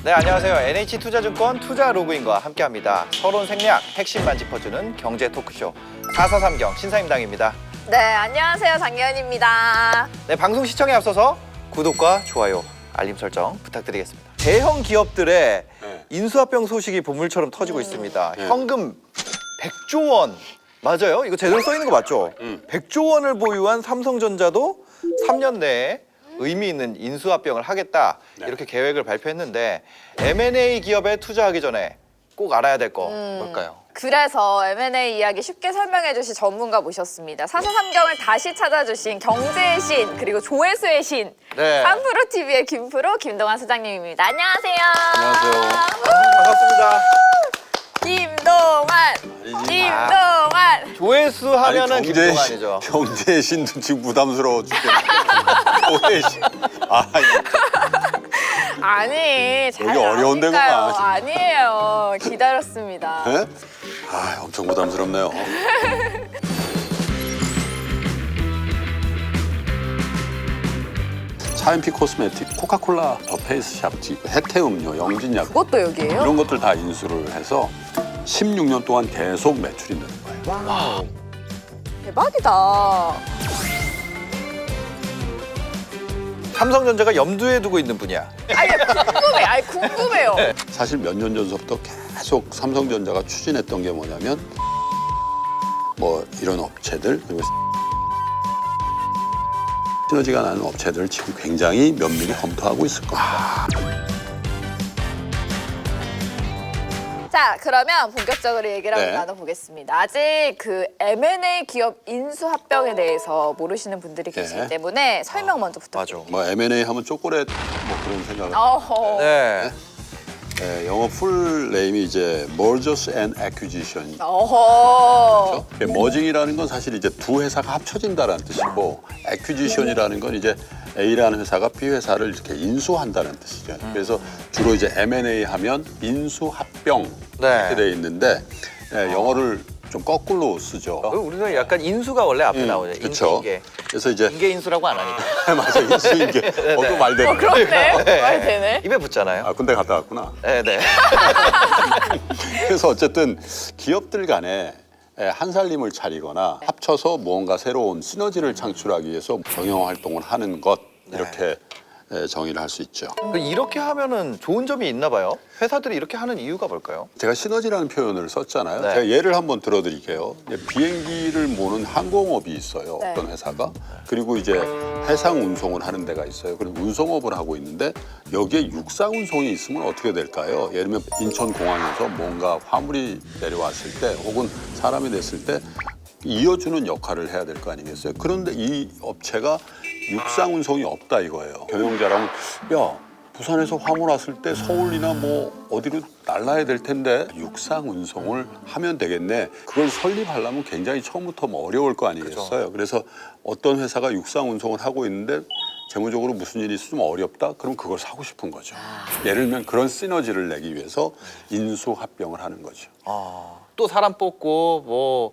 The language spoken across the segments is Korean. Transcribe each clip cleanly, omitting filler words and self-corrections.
네, 안녕하세요. NH투자증권 투자 로그인과 함께합니다. 서론 생략, 핵심만 짚어주는 경제 토크쇼 443경 신사임당입니다. 네, 안녕하세요. 장예은입니다. 네, 방송 시청에 앞서서 구독과 좋아요, 알림 설정 부탁드리겠습니다. 대형 기업들의 인수합병 소식이 보물처럼 터지고 있습니다. 현금 100조 원. 맞아요? 이거 제대로 써 있는 거 맞죠? 100조 원을 보유한 삼성전자도 3년 내에 의미 있는 인수합병을 하겠다 이렇게 계획을 발표했는데 M&A 기업에 투자하기 전에 꼭 알아야 될 거 뭘까요? 그래서 M&A 이야기 쉽게 설명해 주실 전문가 모셨습니다. 443경을 다시 찾아주신 경제의 신 그리고 조회수의 신 네. 삼프로TV의 김프로 김동완 소장님입니다. 안녕하세요. 안녕하세요. 반갑습니다. 김동완. 조회수 하면은 김동완이죠. 경제의 신도 지금 부담스러워 죽겠네. 경제의 신. 아니, 잘 여기 어려운 데구만, 나오니까요. 지금. 아니에요. 기다렸습니다. 네? 엄청 부담스럽네요. 차인피 코스메틱, 코카콜라, 더 페이스샵, 해태음료, 영진약 그것도 여기예요? 이런 것들 다 인수를 해서 16년 동안 계속 매출이 느는 거예요. 대박이다. 삼성전자가 염두에 두고 있는 분야. 궁금해요. 사실 몇 년 전서부터 계속 삼성전자가 추진했던 게 뭐냐면 뭐 이런 업체들 그리고 시너지가 나는 업체들을 지금 굉장히 면밀히 검토하고 있을 겁니다. 자, 그러면 본격적으로 얘기를 한번 네. 나눠보겠습니다. 아직 그 M&A 기업 인수합병에 대해서 모르시는 분들이 계시기 네. 때문에 설명 먼저 부탁드립니다. 맞아. 뭐 M&A 하면 초콜릿 뭐 그런 생각을 어허. 네. 네, 영어 풀 네임이 이제 Mergers and Acquisition. 어허. 머징이라는 건 사실 이제 두 회사가 합쳐진다는 뜻이고 acquisition이라는 건 이제 A라는 회사가 B 회사를 이렇게 인수한다는 뜻이죠. 그래서 주로 이제 M&A 하면 인수합병 네. 이렇게 돼 있는데 영어를 좀 거꾸로 쓰죠. 우리는 약간 인수가 원래 앞에 나오죠. 그렇죠. 인계. 그래서 이제 인계 인수라고 안 하니까. 맞아 인수인계. 또 말대로. 그렇네. 말 되네. 입에 붙잖아요. 아 군대 갔다 왔구나. 네, 네. 그래서 어쨌든 기업들 간에 한 살림을 차리거나 합쳐서 무언가 새로운 시너지를 창출하기 위해서 경영 활동을 하는 것 이렇게 정의를 할 수 있죠. 이렇게 하면은 좋은 점이 있나 봐요. 회사들이 이렇게 하는 이유가 뭘까요? 제가 시너지라는 표현을 썼잖아요. 네. 제가 예를 한번 들어드릴게요. 비행기를 모는 항공업이 있어요. 네. 어떤 회사가. 그리고 이제 해상 운송을 하는 데가 있어요. 그리고 운송업을 하고 있는데 여기에 육상 운송이 있으면 어떻게 될까요? 예를 들면 인천공항에서 뭔가 화물이 내려왔을 때 혹은 사람이 됐을 때 이어주는 역할을 해야 될 거 아니겠어요? 그런데 이 업체가 육상 운송이 없다 이거예요. 경영자라면 야 부산에서 화물 왔을 때 서울이나 뭐 어디로 날라야 될 텐데 육상 운송을 하면 되겠네. 그걸 설립하려면 굉장히 처음부터 뭐 어려울 거 아니겠어요. 그래서 어떤 회사가 육상 운송을 하고 있는데 재무적으로 무슨 일이 있으면 어렵다? 그럼 그걸 사고 싶은 거죠. 예를 들면 그런 시너지를 내기 위해서 인수합병을 하는 거죠. 또 사람 뽑고 뭐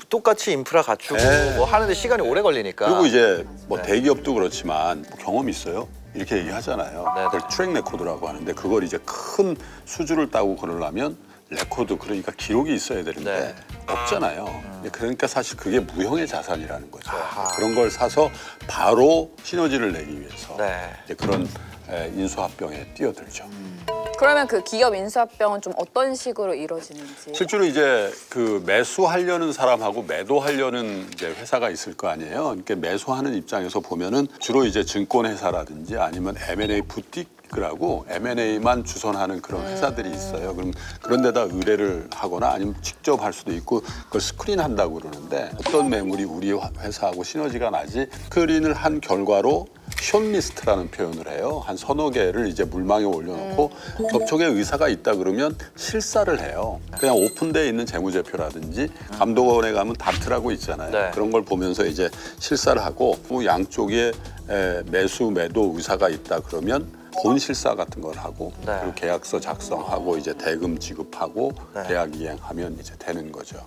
똑같이 인프라 갖추고 네. 뭐 하는데 시간이 오래 걸리니까. 그리고 이제 뭐 대기업도 그렇지만 뭐 경험 있어요? 이렇게 얘기하잖아요. 네. 그걸 트랙 레코드라고 하는데 그걸 이제 큰 수주를 따고 그러려면 레코드 그러니까 기록이 있어야 되는데 없잖아요. 그러니까 사실 그게 무형의 자산이라는 거죠. 그런 걸 사서 바로 시너지를 내기 위해서 네. 이제 그런 인수합병에 뛰어들죠. 그러면 그 기업 인수합병은 좀 어떤 식으로 이루어지는지. 실제로 이제 그 매수하려는 사람하고 매도하려는 이제 회사가 있을 거 아니에요. 그러니까 매수하는 입장에서 보면은 주로 이제 증권회사라든지 아니면 M&A 부티크라고 M&A만 주선하는 그런 회사들이 있어요. 그럼 그런 데다 의뢰를 하거나 아니면 직접 할 수도 있고 그걸 스크린한다고 그러는데 어떤 매물이 우리 회사하고 시너지가 나지 스크린을 한 결과로 숏리스트라는 표현을 해요. 한 서너 개를 이제 물망에 올려놓고 접촉의 의사가 있다 그러면 실사를 해요. 그냥 오픈되어 있는 재무제표라든지 감독원에 가면 다트라고 있잖아요. 네. 그런 걸 보면서 이제 실사를 하고 또 양쪽에 매수, 매도 의사가 있다 그러면 본 실사 같은 걸 하고 네. 그리고 계약서 작성하고 이제 대금 지급하고 네. 계약 이행하면 이제 되는 거죠.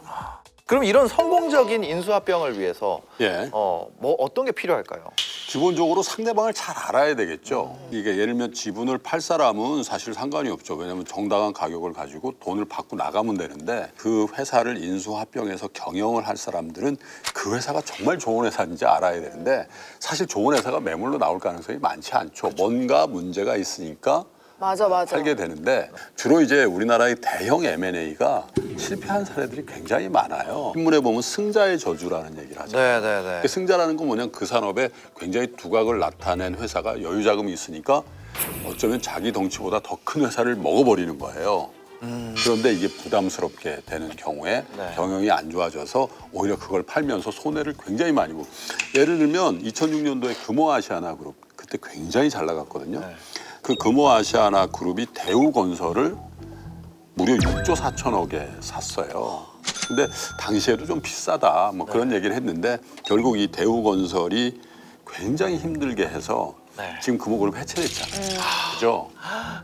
그럼 이런 성공적인 인수합병을 위해서 예. 뭐 어떤 게 필요할까요? 기본적으로 상대방을 잘 알아야 되겠죠. 이게 예를 들면 지분을 팔 사람은 사실 상관이 없죠. 왜냐하면 정당한 가격을 가지고 돈을 받고 나가면 되는데 그 회사를 인수합병해서 경영을 할 사람들은 그 회사가 정말 좋은 회사인지 알아야 되는데 사실 좋은 회사가 매물로 나올 가능성이 많지 않죠. 뭔가 문제가 있으니까 맞아. 팔게 되는데 주로 이제 우리나라의 대형 M&A가 실패한 사례들이 굉장히 많아요. 신문에 보면 승자의 저주라는 얘기를 하죠. 네네네. 그 승자라는 건 뭐냐면 그 산업에 굉장히 두각을 나타낸 회사가 여유 자금이 있으니까 어쩌면 자기 덩치보다 더 큰 회사를 먹어버리는 거예요. 그런데 이게 부담스럽게 되는 경우에 네. 경영이 안 좋아져서 오히려 그걸 팔면서 손해를 굉장히 많이 보고 예를 들면 2006년도에 금호아시아나 그룹 그때 굉장히 잘 나갔거든요. 네. 그 금호아시아나 그룹이 대우건설을 무려 6조 4천억에 샀어요. 근데 당시에도 좀 비싸다 뭐 그런 얘기를 했는데 결국 이 대우건설이 굉장히 힘들게 해서 네. 지금 금호그룹 해체됐잖아요. 그죠?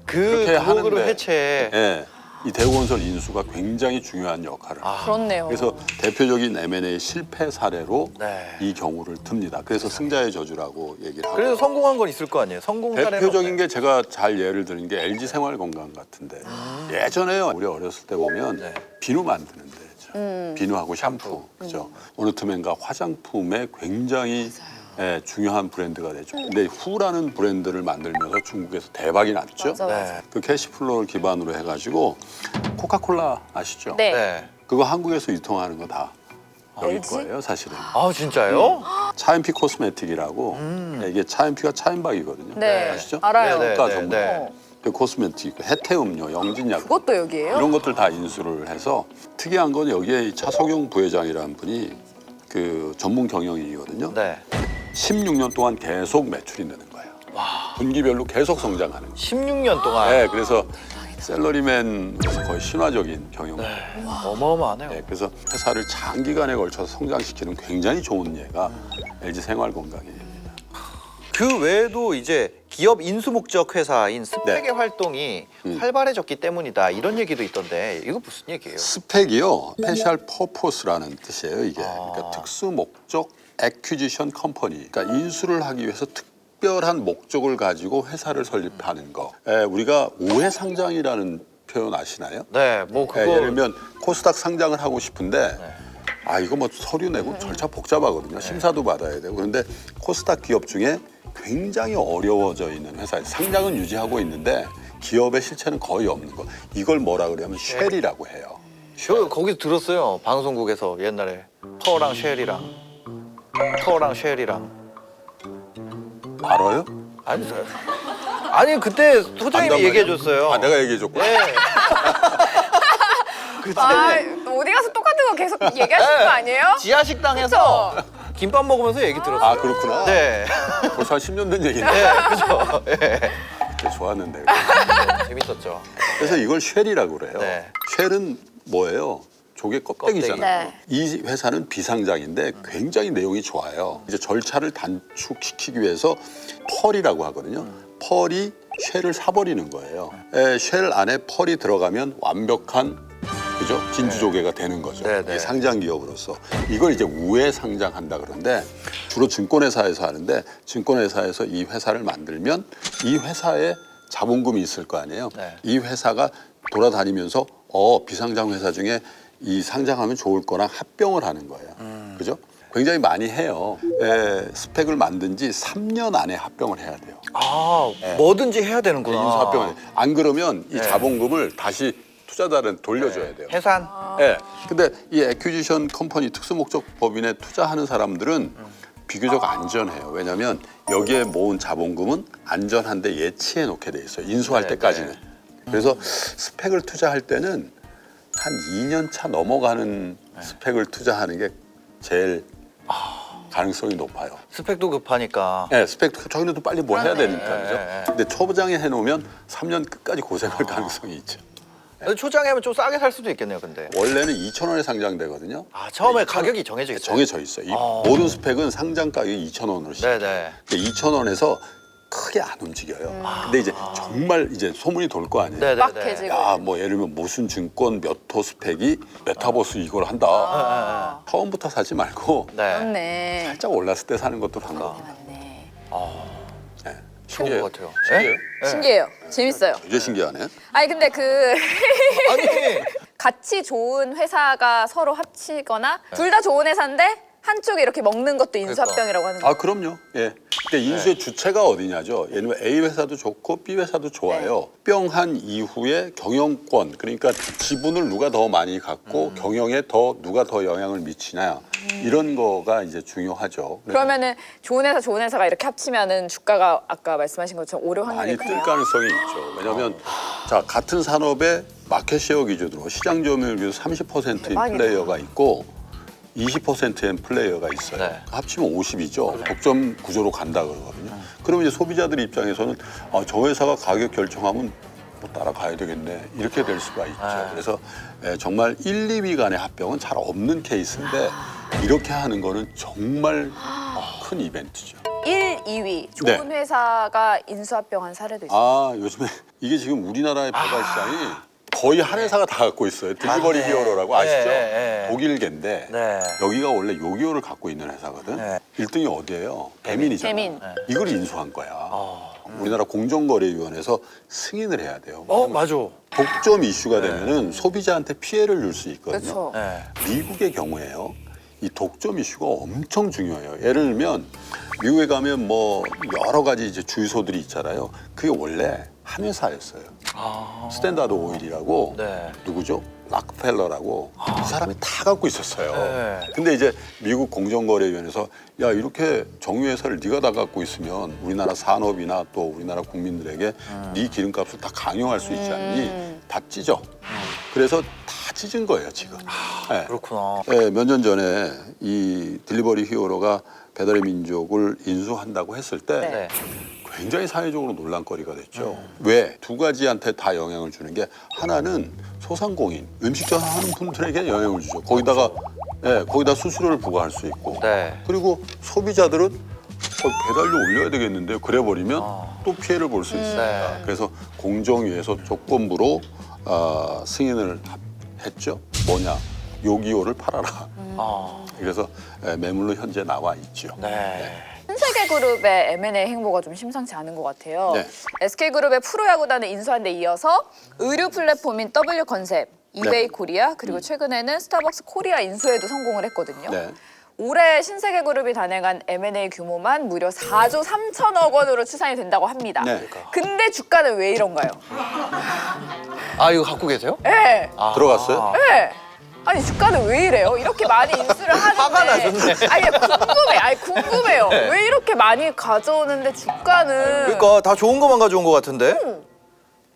그 그렇게 그룹을 하는데. 해체. 예. 이 대우건설 인수가 굉장히 중요한 역할을 해요. 그렇네요. 그래서 대표적인 M&A 실패 사례로 네. 이 경우를 듭니다. 그래서 승자의 저주라고 얘기를 하고 그래서 성공한 건 있을 거 아니에요. 성공 사례는 대표적인 없나요? 게 제가 잘 예를 드는 게 LG 생활건강 같은데 예전에요 우리 어렸을 때 보면 네. 비누 만드는 데죠. 비누하고 샴푸, 그죠? 어느 틈엔가 화장품에 굉장히 중요한 브랜드가 되죠. 근데 후라는 브랜드를 만들면서 중국에서 대박이 났죠. 맞아. 네. 그 캐시플로우를 기반으로 해가지고 코카콜라 아시죠? 네. 네. 그거 한국에서 유통하는 거 다 여기 LG? 거예요, 사실은. 아 진짜요? 차인피 코스메틱이라고 이게 차인피가 차인박이거든요. 네. 아시죠? 알아요. 네, 국가 네, 전문. 네. 그 코스메틱, 해태음료, 영진약 그것도 여기예요? 이런 것들 다 인수를 해서 특이한 건 여기에 이 차석용 부회장이라는 분이 그 전문 경영인이거든요. 네. 16년 동안 계속 매출이 느는 거예요. 분기별로 계속 성장하는 거예요. 16년 동안. 네, 그래서 샐러리맨으로서 거의 신화적인 경영. 네. 어마어마하네요. 그래서 회사를 장기간에 걸쳐서 성장시키는 굉장히 좋은 예가 LG 생활건강이에요. 그 외에도 이제 기업 인수 목적 회사인 스펙의 네. 활동이 활발해졌기 때문이다 이런 얘기도 있던데 이거 무슨 얘기예요? 스펙이요, 스페셜 퍼포스라는 뜻이에요. 이게 그러니까 특수 목적 애퀴지션 컴퍼니. 그러니까 인수를 하기 위해서 특별한 목적을 가지고 회사를 설립하는 거. 우리가 우회 상장이라는 표현 아시나요? 네, 뭐 그거 예를 들면 코스닥 상장을 하고 싶은데 이거 뭐 서류 내고 절차 복잡하거든요. 심사도 받아야 되고. 그런데 코스닥 기업 중에 굉장히 어려워져 있는 회사예요. 상장은 유지하고 있는데 기업의 실체는 거의 없는 거. 이걸 뭐라 그러냐면 쉘이라고 해요. 저 거기서 들었어요. 방송국에서 옛날에 터랑 쉘이랑 알아요? 아니 그때 소장님이 얘기해 줬어요. 내가 얘기해 줬구나. 네. 그때 어디 가서 똑같은 거 계속 얘기하시는 거 아니에요? 지하 식당에서 김밥 먹으면서 얘기 들었어요. 그렇구나. 네. 벌써 한 10년 된 얘기인데. 네, 그죠. 네. 그때 좋았는데. 재밌었죠. 그래서 이걸 쉘이라고 그래요. 네. 쉘은 뭐예요? 조개 껍데기잖아요. 네. 이 회사는 비상장인데 굉장히 내용이 좋아요. 이제 절차를 단축시키기 위해서 펄이라고 하거든요. 펄이 쉘을 사버리는 거예요. 쉘 안에 펄이 들어가면 완벽한 그죠? 진주조개가 되는 거죠. 네, 네. 이 상장 기업으로서 이걸 이제 우회 상장한다 그러는데 주로 증권회사에서 하는데 증권회사에서 이 회사를 만들면 이 회사에 자본금이 있을 거 아니에요. 네. 이 회사가 돌아다니면서 비상장 회사 중에 이 상장하면 좋을 거랑 합병을 하는 거예요. 그죠? 굉장히 많이 해요. 스펙을 만든 지 3년 안에 합병을 해야 돼요. 뭐든지 해야 되는구나. 인수합병을. 안 그러면 이 자본금을 다시 투자자들은 돌려줘야 돼요. 해산. 근데 이 애퀴지션 컴퍼니 특수목적 법인에 투자하는 사람들은 비교적 안전해요. 왜냐하면 여기에 모은 자본금은 안전한데 예치해 놓게 돼 있어요. 인수할 때까지는. 그래서 스펙을 투자할 때는 한 2년 차 넘어가는 스펙을 투자하는 게 제일 가능성이 높아요. 스펙도 급하니까. 스펙 저희는 빨리 뭐 해야 되니까 그죠? 네. 근데 초보장에 해놓으면 3년 끝까지 고생할 가능성이 있죠. 근데 초장에 하면 좀 싸게 살 수도 있겠네요, 근데. 원래는 2,000원에 상장되거든요. 처음에 가격이 정해져 있어요. 정해져 있어요. 이 모든 스펙은 상장 가격이 2,000원으로 시작해요. 네네. 2,000원에서 크게 안 움직여요. 근데 이제 정말 이제 소문이 돌 거 아니에요. 네네네. 빡해지고. 야, 뭐 예를 들면 무슨 증권 몇 호 스펙이 메타버스 이걸 한다. 처음부터 사지 말고 네. 맞네. 살짝 올랐을 때 사는 것도 방법. 맞네. 네. 좋은 신기해요. 것 같아요. 신기해요. 신기해요. 재밌어요. 이제 신기하네. 아니 근데 그 아니 같이 좋은 회사가 서로 합치거나 둘 다 좋은 회사인데 한쪽이 이렇게 먹는 것도 인수합병이라고 하는 거예요. 아, 그럼요. 예. 그러니까 인수의 주체가 어디냐죠. 예를 들면 A 회사도 좋고 B 회사도 좋아요. 뿅한 이후에 경영권, 그러니까 지분을 누가 더 많이 갖고 경영에 더 누가 더 영향을 미치냐. 이런 거가 이제 중요하죠. 그래서 그러면은 좋은 회사가 이렇게 합치면은 주가가 아까 말씀하신 것처럼 오를 확률이 많이 뜰 크네요. 가능성이 있죠. 왜냐하면 자, 같은 산업에 마켓쉐어 기준으로 시장 점유율 기준 30%인 대박이다. 플레이어가 있고 20%인 플레이어가 있어요. 네. 합치면 50이죠. 독점 구조로 간다 그러거든요. 그러면 이제 소비자들 입장에서는 아, 저 회사가 가격 결정하면 뭐 따라가야 되겠네. 이렇게 될 수가 있죠. 네. 그래서 정말 1, 2위 간의 합병은 잘 없는 케이스인데 이렇게 하는 거는 정말 큰 이벤트죠. 1, 2위 좋은 회사가 인수합병한 사례도 있어요. 아, 요즘에 이게 지금 우리나라의 배달 시장이 거의 한 회사가 다 갖고 있어요. 딜리버리 맞네. 히어로라고 아시죠? 네, 네. 독일계인데 네. 여기가 원래 요기요를 갖고 있는 회사거든. 네. 1등이 어디예요? 배민이잖아. 배민. 이걸 인수한 거야. 우리나라 공정거래위원회에서 승인을 해야 돼요. 맞아. 독점 이슈가 되면은 소비자한테 피해를 줄 수 있거든요. 그렇죠. 네. 미국의 경우에요. 이 독점 이슈가 엄청 중요해요. 예를 들면 미국에 가면 뭐 여러 가지 이제 주유소들이 있잖아요. 그게 원래 한 회사였어요. 스탠다드 오일이라고 네. 누구죠? 락펠러라고 이 사람이 다 갖고 있었어요. 네. 근데 이제 미국 공정거래위원회에서 야, 이렇게 정유회사를 네가 다 갖고 있으면 우리나라 산업이나 또 우리나라 국민들에게 네 기름값을 다 강요할 수 있지 않니? 다 찢어. 그래서 다 찢은 거예요 지금. 네. 그렇구나. 네, 몇 년 전에 이 딜리버리 히어로가 배달의 민족을 인수한다고 했을 때 네. 굉장히 사회적으로 논란거리가 됐죠. 왜? 두 가지한테 다 영향을 주는 게 하나는 소상공인, 음식점 하는 분들에게 영향을 주죠. 거기다가 거기다 수수료를 부과할 수 있고 네. 그리고 소비자들은 배달료 올려야 되겠는데 그래 버리면 또 피해를 볼 수 있으니까 네. 그래서 공정위에서 조건부로 승인을 했죠. 뭐냐? 요기요를 팔아라. 그래서 매물로 현재 나와 있죠. 네. 신세계그룹의 M&A 행보가 좀 심상치 않은 것 같아요. 네. SK그룹의 프로야구단을 인수한 데 이어서 의류 플랫폼인 W컨셉, 이베이 네. 코리아, 그리고 최근에는 스타벅스 코리아 인수에도 성공을 했거든요. 네. 올해 신세계그룹이 단행한 M&A 규모만 무려 4조 3천억 원으로 추산이 된다고 합니다. 네. 근데 주가는 왜 이런가요? 이거 갖고 계세요? 네. 들어갔어요? 네. 아니 주가는 왜 이래요? 이렇게 많이 인수를 하는데 화가 나셨네. 아니 궁금해요. 왜 이렇게 많이 가져오는데 주가는 그러니까 다 좋은 것만 가져온 것 같은데.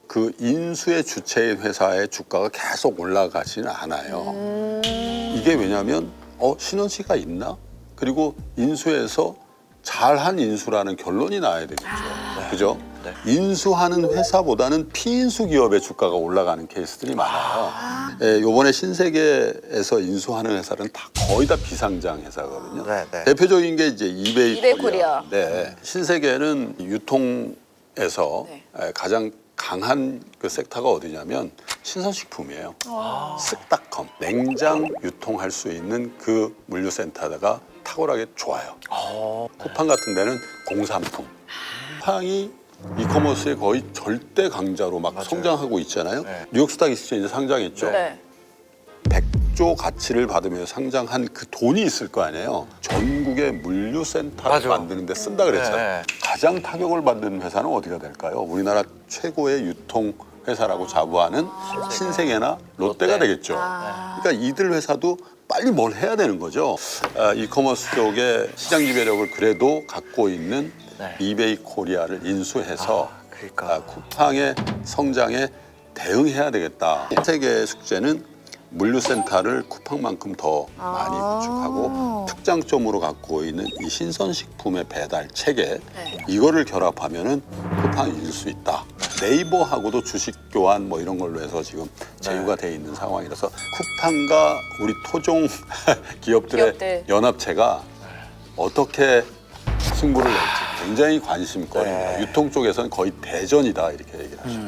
그 인수의 주체인 회사의 주가가 계속 올라가지는 않아요. 이게 왜냐하면 신원시가 있나? 그리고 인수해서 잘한 인수라는 결론이 나야 되겠죠. 그죠? 네. 인수하는 회사보다는 피인수 기업의 주가가 올라가는 케이스들이 많아요. 요번에 신세계에서 인수하는 회사는 다 거의 다 비상장 회사거든요. 네, 네. 대표적인 게 이제 이베이 이베이 코리아. 코리아. 네. 신세계는 유통에서 네. 가장 강한 그 섹터가 어디냐면 신선식품이에요. 쓱닷컴 냉장 유통할 수 있는 그 물류센터가 탁월하게 좋아요. 쿠팡 같은 데는 공산품. 쿠팡이 이커머스의 거의 절대 강자로 막 성장하고 있잖아요. 네. 뉴욕 스탁 익스체인지 상장했죠. 네. 100조 가치를 받으며 상장한 그 돈이 있을 거 아니에요. 전국의 물류센터를 맞아. 만드는 데 쓴다 그랬잖아요. 네. 가장 타격을 받는 회사는 어디가 될까요? 우리나라 최고의 유통 회사라고 자부하는 신세계나 롯데가 롯데. 되겠죠. 그러니까 이들 회사도 빨리 뭘 해야 되는 거죠. 이커머스 쪽에 시장 지배력을 그래도 갖고 있는 네. 이베이 코리아를 인수해서 그러니까. 쿠팡의 성장에 대응해야 되겠다. 세계의 숙제는 물류센터를 쿠팡만큼 더 많이 구축하고 특장점으로 갖고 있는 이 신선식품의 배달 체계 이거를 결합하면은 쿠팡이 이길 수 있다. 네이버하고도 주식 교환 뭐 이런 걸로 해서 지금 제휴가 돼 있는 상황이라서 쿠팡과 우리 토종 기업들의 기업들. 연합체가 어떻게 승부를 낼지 굉장히 관심거리입니다. 네. 유통 쪽에서는 거의 대전이다 이렇게 얘기를 하죠.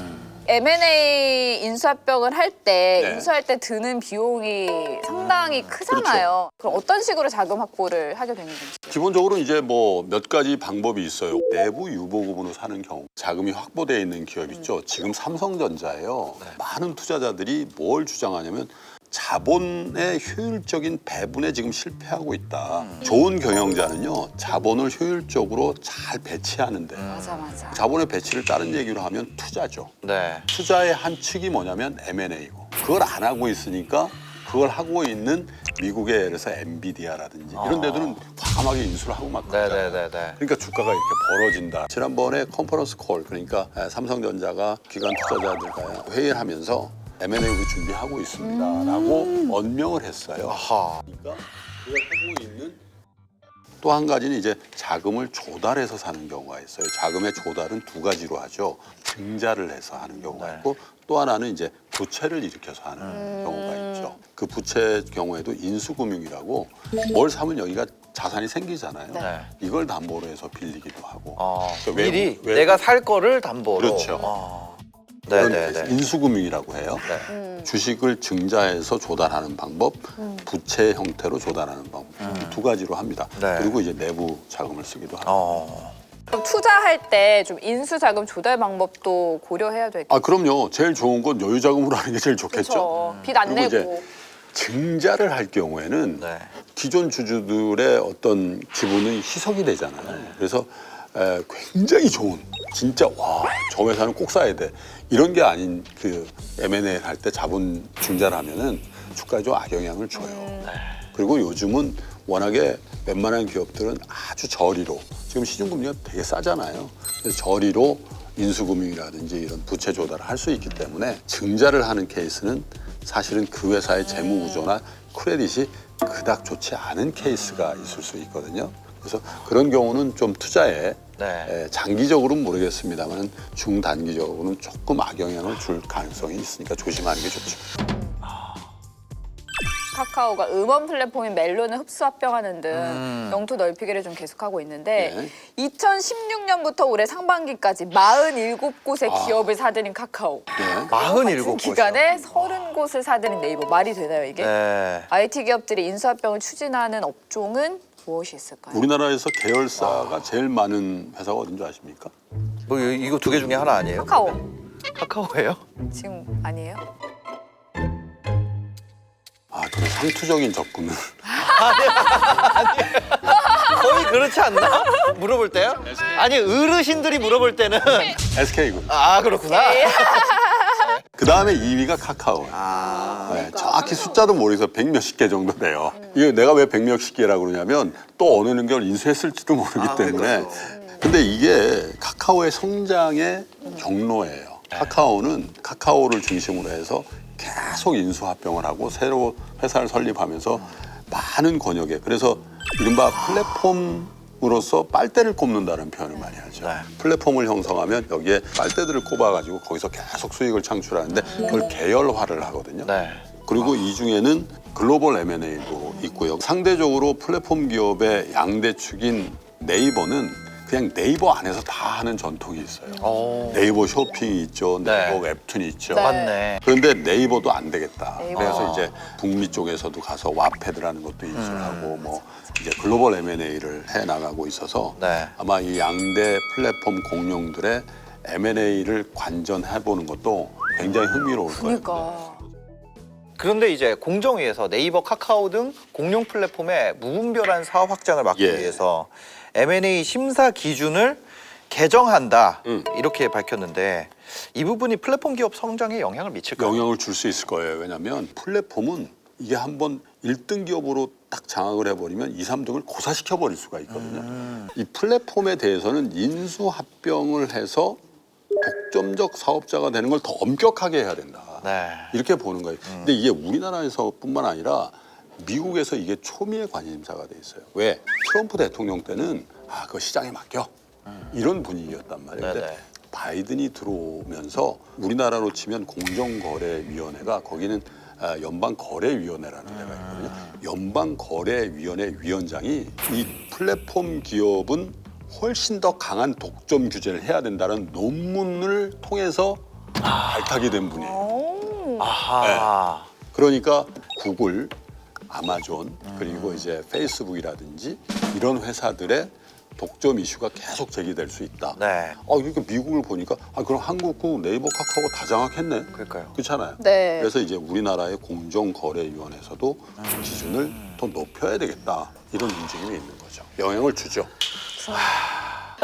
M&A 인수합병을 할 때 네. 인수할 때 드는 비용이 상당히 크잖아요. 그럼 어떤 식으로 자금 확보를 하게 되는 건지. 기본적으로 이제 뭐 몇 가지 방법이 있어요. 내부 유보금으로 사는 경우 자금이 확보되어 있는 기업 있죠. 지금 삼성전자예요. 많은 투자자들이 뭘 주장하냐면 자본의 효율적인 배분에 지금 실패하고 있다. 좋은 경영자는요, 자본을 효율적으로 잘 배치하는데 맞아. 자본의 배치를 다른 얘기로 하면 투자죠. 네. 투자의 한 축이 뭐냐면 M&A고 그걸 안 하고 있으니까 그걸 하고 있는 미국의 예를 들어서 엔비디아라든지 이런 데들은 과감하게 인수를 하고 막 그러잖아요. 네네네네. 그러니까 주가가 이렇게 벌어진다. 지난번에 컨퍼런스 콜 그러니까 삼성전자가 기관 투자자들과 회의를 하면서 M&A 준비하고 있습니다라고 언명을 했어요. 아하. 그러니까 그걸 하고 있는 또 한 가지는 이제 자금을 조달해서 사는 경우가 있어요. 자금의 조달은 두 가지로 하죠. 증자를 해서 하는 경우가 네. 있고 또 하나는 이제 부채를 일으켜서 하는 경우가 있죠. 그 부채 경우에도 인수금융이라고 뭘 사면 여기가 자산이 생기잖아요. 네. 이걸 담보로 해서 빌리기도 하고. 그러니까 미리 내가 살 거를 담보로. 그렇죠. 네네네. 그런 케이스, 인수금융이라고 해요. 네. 주식을 증자해서 조달하는 방법, 부채 형태로 조달하는 방법 이 두 가지로 합니다. 네. 그리고 이제 내부 자금을 쓰기도 합니다. 그럼 투자할 때 좀 인수 자금 조달 방법도 고려해야 될까요? 아 그럼요. 제일 좋은 건 여유 자금으로 하는 게 제일 좋겠죠. 그렇죠. 빚 안 그리고 내고. 이제 증자를 할 경우에는 네. 기존 주주들의 어떤 기분은 희석이 되잖아요. 그래서 굉장히 좋은 진짜 와 저 회사는 꼭 사야 돼 이런 게 아닌 그 M&A 할 때 자본 증자를 하면은 주가에 좀 악영향을 줘요. 그리고 요즘은 워낙에 웬만한 기업들은 아주 저리로 지금 시중금리가 되게 싸잖아요. 그래서 저리로 인수금융이라든지 이런 부채 조달을 할 수 있기 때문에 증자를 하는 케이스는 사실은 그 회사의 재무 구조나 크레딧이 그닥 좋지 않은 케이스가 있을 수 있거든요. 그래서 그런 경우는 좀 투자에 네. 장기적으로는 모르겠습니다만 중단기적으로는 조금 악영향을 줄 가능성이 있으니까 조심하는 게 좋죠. 카카오가 음원 플랫폼인 멜론을 흡수 합병하는 등 영토 넓히기를 좀 계속하고 있는데 2016년부터 올해 상반기까지 47곳의 기업을 사들인 카카오. 네. 47곳이요. 기간에 30곳을 사들인 네이버. 말이 되나요 이게? 네. IT 기업들이 인수합병을 추진하는 업종은 무엇이 있을까요? 우리나라에서 계열사가 제일 많은 회사가 어딘 줄 아십니까? 뭐 이거 두 개 중에 하나 아니에요? 카카오. 카카오예요? 지금 아니에요? 아, 그런 상투적인 접근은 거의 그렇지 않나? 물어볼 때요? 아니 어르신들이 물어볼 때는 SK군. 아 그렇구나. 그 다음에 2위가 카카오. 네, 정확히 숫자도 모르겠어. 100몇십 개 정도 돼요. 이게 내가 왜 100몇십 개라고 그러냐면 또 어느 걸 인수했을지도 모르기 때문에. 근데 이게 카카오의 성장의 경로예요. 카카오는 카카오를 중심으로 해서 계속 인수합병을 하고 새로 회사를 설립하면서 많은 권역에 그래서 이른바 플랫폼으로서 빨대를 꼽는다는 표현을 많이 하죠. 네. 플랫폼을 형성하면 여기에 빨대들을 꼽아가지고 거기서 계속 수익을 창출하는데 그걸 계열화를 하거든요. 네. 그리고 이 중에는 글로벌 M&A도 있고요. 상대적으로 플랫폼 기업의 양대축인 네이버는 그냥 네이버 안에서 다 하는 전통이 있어요. 오. 네이버 쇼핑이 있죠. 네이버 네. 웹툰이 있죠. 네. 맞네. 그런데 네이버도 안 되겠다. 네이버. 그래서 이제 북미 쪽에서도 가서 와패드라는 것도 인수하고 뭐 이제 글로벌 M&A를 해 나가고 있어서 네. 아마 이 양대 플랫폼 공룡들의 M&A를 관전해 보는 것도 굉장히 흥미로울 거예요. 그러니까. 그런데 이제 공정위에서 네이버, 카카오 등 공룡 플랫폼의 무분별한 사업 확장을 막기 예. 위해서 M&A 심사 기준을 개정한다 음. 이렇게 밝혔는데 이 부분이 플랫폼 기업 성장에 영향을 미칠까요? 영향을 줄 수 있을 거예요. 왜냐하면 플랫폼은 이게 한번 1등 기업으로 딱 장악을 해버리면 2, 3등을 고사시켜버릴 수가 있거든요. 이 플랫폼에 대해서는 인수합병을 해서 독점적 사업자가 되는 걸 더 엄격하게 해야 된다. 네. 이렇게 보는 거예요. 근데 이게 우리나라에서뿐만 아니라 미국에서 이게 초미의 관심사가 돼 있어요. 왜? 트럼프 대통령 때는 그거 시장에 맡겨. 이런 분위기였단 말이에요. 근데 네네. 바이든이 들어오면서 우리나라로 치면 공정거래위원회가 거기는 연방거래위원회라는 데가 있거든요. 연방거래위원회 위원장이 이 플랫폼 기업은 훨씬 더 강한 독점 규제를 해야 된다는 논문을 통해서 발탁이 된 분이에요. 오. 아하. 그러니까 구글, 아마존 그리고 이제 페이스북이라든지 이런 회사들의 독점 이슈가 계속 제기될 수 있다. 네. 그러니까 미국을 보니까 그럼 한국도 네이버, 카카오가 다 장악했네. 그러니까요. 그렇잖아요. 네. 그래서 이제 우리나라의 공정거래위원회에서도 기준을 더 높여야 되겠다. 이런 움직임이 있는 거죠. 영향을 주죠.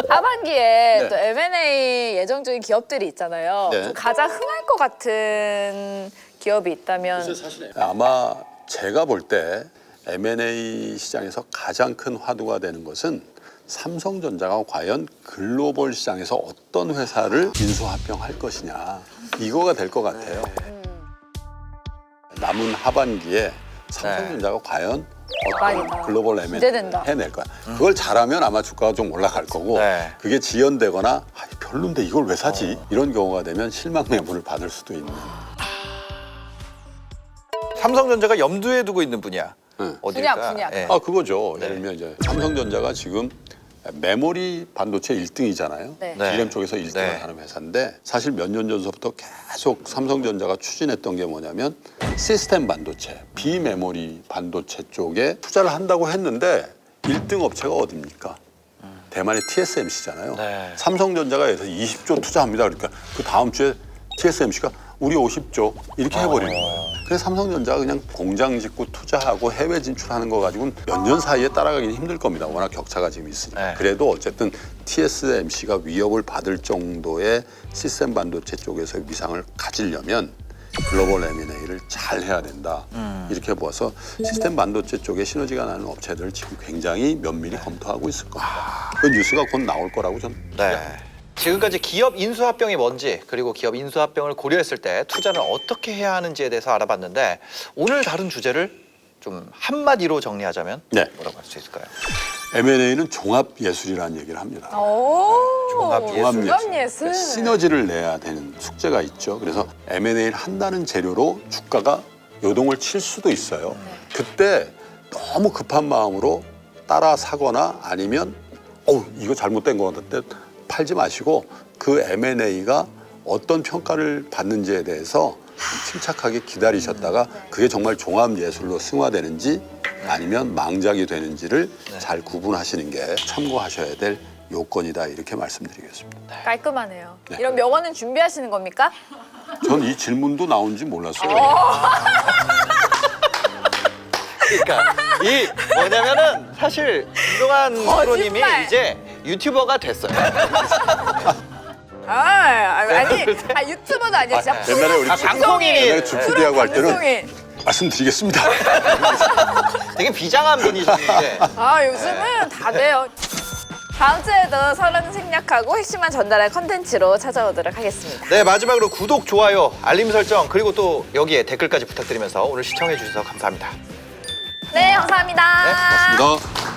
하반기에 네. 또 M&A 예정 중인 기업들이 있잖아요. 네. 좀 가장 흥할 것 같은 기업이 있다면 아마 제가 볼 때 M&A 시장에서 가장 큰 화두가 되는 것은 삼성전자가 과연 글로벌 시장에서 어떤 회사를 인수합병할 것이냐 이거가 될 것 같아요. 남은 하반기에 삼성전자가 과연 어떤 대박이다. 글로벌 M&A 기대된다. 해낼 거야. 그걸 잘하면 아마 주가가 좀 올라갈 거고 네. 그게 지연되거나 별론데 이걸 왜 사지? 이런 경우가 되면 실망 매물을 받을 수도 있는. 삼성전자가 염두에 두고 있는 분야. 응. 어딜까? 분야. 예. 그거죠. 예를 들면 이제 삼성전자가 지금 메모리 반도체 1등이잖아요. 네. 네. D램 쪽에서 1등을 네. 하는 회사인데 사실 몇 년 전서부터 계속 삼성전자가 추진했던 게 뭐냐면 시스템 반도체, 비메모리 반도체 쪽에 투자를 한다고 했는데 1등 업체가 어딥니까? 대만의 TSMC잖아요. 네. 삼성전자가 여기서 20조 투자합니다. 그러니까 그 다음 주에 TSMC가 우리 50조 이렇게 해버리는 거예요. 그래서 삼성전자가 그냥 공장 짓고 투자하고 해외 진출하는 거 가지고는 몇 년 사이에 따라가기는 힘들 겁니다. 워낙 격차가 지금 있으니까. 네. 그래도 어쨌든 TSMC가 위협을 받을 정도의 시스템 반도체 쪽에서 위상을 가지려면 글로벌 M&A를 잘 해야 된다. 이렇게 보아서 시스템 반도체 쪽에 시너지가 나는 업체들을 지금 굉장히 면밀히 검토하고 있을 겁니다. 그 뉴스가 곧 나올 거라고 저는 네. 지금까지 기업 인수합병이 뭔지 그리고 기업 인수합병을 고려했을 때 투자를 어떻게 해야 하는지에 대해서 알아봤는데 오늘 다룬 주제를 좀 한마디로 정리하자면 네. 뭐라고 할 수 있을까요? M&A는 종합 예술이라는 얘기를 합니다. 오. 종합 예술. 종합예술. 시너지를 내야 되는 숙제가 있죠. 그래서 M&A를 한다는 재료로 주가가 요동을 칠 수도 있어요. 그때 너무 급한 마음으로 따라 사거나 아니면 이거 잘못된 거 같을 때 팔지 마시고 그 M&A가 어떤 평가를 받는지에 대해서 침착하게 기다리셨다가 그게 정말 종합예술로 승화되는지 아니면 망작이 되는지를 잘 구분하시는 게 참고하셔야 될 요건이다 이렇게 말씀드리겠습니다. 깔끔하네요. 이런 명언은 준비하시는 겁니까? 전 이 질문도 나온지 몰랐어요. 그러니까 이 뭐냐면은 사실 김동완 프로님이 거짓말. 이제 유튜버가 됐어요. 아니 유튜버도 아니야. 진짜 옛날에 우리 방송인이 옛날에 주프디하고 할 때는 방송인. 말씀드리겠습니다. 되게 비장한 분이신데 요즘은 다 돼요. 다음 주에도 설은 생략하고 핵심만 전달할 컨텐츠로 찾아오도록 하겠습니다. 네, 마지막으로 구독, 좋아요, 알림 설정 그리고 또 여기에 댓글까지 부탁드리면서 오늘 시청해 주셔서 감사합니다. 네, 감사합니다. 고맙습니다.